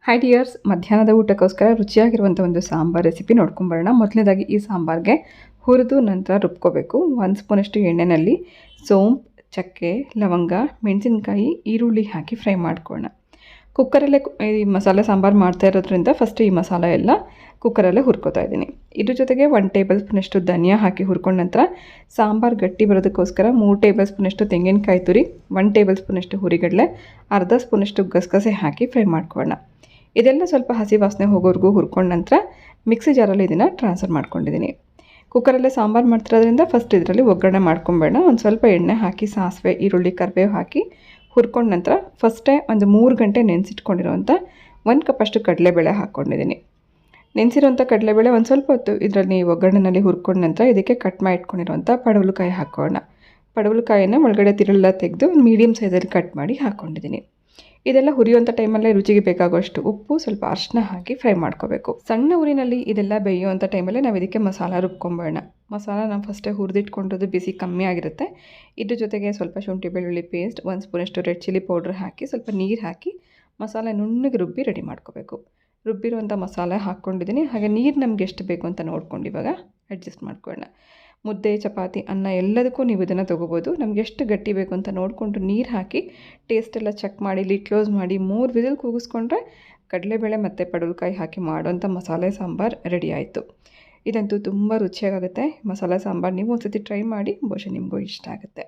Hi dears, ಮಧ್ಯಾಹ್ನದ ಊಟಕ್ಕೋಸ್ಕರ ರುಚಿಯಾಗಿರುವಂಥ ಒಂದು sambar recipe ನೋಡ್ಕೊಂಬರೋಣ. ಮೊದಲನೇದಾಗಿ ಈ ಸಾಂಬಾರ್ಗೆ ಹುರಿದು ನಂತರ ರುಬ್ಕೋಬೇಕು. 1 ಸ್ಪೂನಷ್ಟು ಎಣ್ಣೆಯಲ್ಲಿ ಸೋಂಪು, ಚಕ್ಕೆ, ಲವಂಗ, ಮೆಣಸಿನಕಾಯಿ, ಈರುಳ್ಳಿ ಹಾಕಿ ಫ್ರೈ ಮಾಡ್ಕೊಳ್ಳೋಣ. ಕುಕ್ಕರಲ್ಲೇ ಈ ಮಸಾಲೆ ಸಾಂಬಾರು ಮಾಡ್ತಾ ಇರೋದ್ರಿಂದ ಫಸ್ಟ್ ಈ ಮಸಾಲೆ ಎಲ್ಲ ಕುಕ್ಕರಲ್ಲೇ ಹುರ್ಕೋತಾ ಇದ್ದೀನಿ. ಇದ್ರ ಜೊತೆಗೆ 1 ಟೇಬಲ್ ಸ್ಪೂನಷ್ಟು ಧನಿಯಾ ಹಾಕಿ ಹುರ್ಕೊಂಡ ನಂತರ ಸಾಂಬಾರು ಗಟ್ಟಿ ಬರೋದಕ್ಕೋಸ್ಕರ 3 ಟೇಬಲ್ ಸ್ಪೂನಷ್ಟು ತೆಂಗಿನಕಾಯಿ ತುರಿ, 1 ಟೇಬಲ್ ಸ್ಪೂನಷ್ಟು ಹುರಿಗಡಲೆ, ಅರ್ಧ ಸ್ಪೂನಷ್ಟು ಗಸಗಸೆ ಹಾಕಿ ಫ್ರೈ ಮಾಡ್ಕೊಳ್ಳೋಣ. ಇದೆಲ್ಲ ಸ್ವಲ್ಪ ಹಸಿ ವಾಸನೆ ಹೋಗೋವರೆಗೂ ಹುರ್ಕೊಂಡ ನಂತರ ಮಿಕ್ಸಿ ಜಾರಲ್ಲಿ ಇದನ್ನು ಟ್ರಾನ್ಸ್ಫರ್ ಮಾಡ್ಕೊಂಡಿದ್ದೀನಿ. ಕುಕ್ಕರಲ್ಲೇ ಸಾಂಬಾರು ಮಾಡ್ತಿರೋದ್ರಿಂದ ಫಸ್ಟ್ ಇದರಲ್ಲಿ ಒಗ್ಗರಣೆ ಮಾಡ್ಕೊಂಬೇಡ. ಒಂದು ಸ್ವಲ್ಪ ಎಣ್ಣೆ ಹಾಕಿ ಸಾಸಿವೆ, ಈರುಳ್ಳಿ, ಕರಿಬೇವು ಹಾಕಿ ಹುರ್ಕೊಂಡ ನಂತರ ಫಸ್ಟೇ ಒಂದು 3 ಗಂಟೆ ನೆನೆಸಿಟ್ಕೊಂಡಿರೋಂಥ 1 ಕಪ್ಪಷ್ಟು ಕಡಲೆಬೇಳೆ ಹಾಕ್ಕೊಂಡಿದ್ದೀನಿ. ನೆನೆಸಿರೋಂಥ ಕಡಲೆಬೇಳೆ ಒಂದು ಸ್ವಲ್ಪ ಹೊತ್ತು ಇದರಲ್ಲಿ ಒಗ್ಗರಣೆಯಲ್ಲಿ ಹುರ್ಕೊಂಡ ನಂತರ ಇದಕ್ಕೆ ಕಟ್ ಮಾಡಿ ಇಟ್ಕೊಂಡಿರೋಂಥ ಪಡವಲಕಾಯಿ ಹಾಕೋಣ. ಪಡವಲಕಾಯಿನ ಒಳಗಡೆ ತಿರುಳೆಲ್ಲ ತೆಗೆದು ಮೀಡಿಯಮ್ ಸೈಜಲ್ಲಿ ಕಟ್ ಮಾಡಿ ಹಾಕ್ಕೊಂಡಿದ್ದೀನಿ. ಇದೆಲ್ಲ ಹುರಿಯುವಂಥ ಟೈಮಲ್ಲೇ ರುಚಿಗೆ ಬೇಕಾಗುವಷ್ಟು ಉಪ್ಪು, ಸ್ವಲ್ಪ ಅರಿಶಿನ ಹಾಕಿ ಫ್ರೈ ಮಾಡ್ಕೋಬೇಕು. ಸಣ್ಣ ಊರಿನಲ್ಲಿ ಇದೆಲ್ಲ ಬೇಯುವಂಥ ಟೈಮಲ್ಲೇ ನಾವು ಇದಕ್ಕೆ ಮಸಾಲ ರುಬ್ಕೊಂಬೇಡ. ಮಸಾಲ ನಾವು ಫಸ್ಟೇ ಹುರಿದಿಟ್ಕೊಂಡಿರೋದು ಬಿಸಿ ಕಮ್ಮಿ ಆಗಿರುತ್ತೆ. ಇದ್ರ ಜೊತೆಗೆ ಸ್ವಲ್ಪ ಶುಂಠಿ ಬೆಳ್ಳುಳ್ಳಿ ಪೇಸ್ಟ್, 1 ಸ್ಪೂನಷ್ಟು ರೆಡ್ ಚಿಲ್ಲಿ ಪೌಡ್ರ್ ಹಾಕಿ ಸ್ವಲ್ಪ ನೀರು ಹಾಕಿ ಮಸಾಲೆ ನುಣ್ಣಗೆ ರುಬ್ಬಿ ರೆಡಿ ಮಾಡ್ಕೋಬೇಕು. ರುಬ್ಬಿರುವಂಥ ಮಸಾಲೆ ಹಾಕ್ಕೊಂಡಿದ್ದೀನಿ. ಹಾಗೆ ನೀರು ನಮ್ಗೆ ಎಷ್ಟು ಬೇಕು ಅಂತ ನೋಡ್ಕೊಂಡು ಇವಾಗ ಅಡ್ಜಸ್ಟ್ ಮಾಡ್ಕೊಳ್ಳೋಣ. ಮುದ್ದೆ, ಚಪಾತಿ, ಅನ್ನ ಎಲ್ಲದಕ್ಕೂ ನೀವು ಇದನ್ನು ತೊಗೋಬೋದು. ನಮ್ಗೆ ಎಷ್ಟು ಗಟ್ಟಿ ಬೇಕು ಅಂತ ನೋಡಿಕೊಂಡು ನೀರು ಹಾಕಿ ಟೇಸ್ಟೆಲ್ಲ ಚೆಕ್ ಮಾಡಿ ಲಿಡ್ ಕ್ಲೋಸ್ ಮಾಡಿ 3 ವಿಸಿಲ್ ಕೂಗಿಸ್ಕೊಂಡ್ರೆ ಕಡಲೆಬೇಳೆ ಮತ್ತು ಪಡವಲಕಾಯಿ ಹಾಕಿ ಮಾಡೋಂಥ ಮಸಾಲೆ ಸಾಂಬಾರು ರೆಡಿ ಆಯಿತು. ಇದಂತೂ ತುಂಬ ರುಚಿಯಾಗುತ್ತೆ ಮಸಾಲೆ ಸಾಂಬಾರು. ನೀವು ಒಂದ್ಸತಿ ಟ್ರೈ ಮಾಡಿ, ಬಹುಶಃ ನಿಮಗೂ ಇಷ್ಟ ಆಗುತ್ತೆ.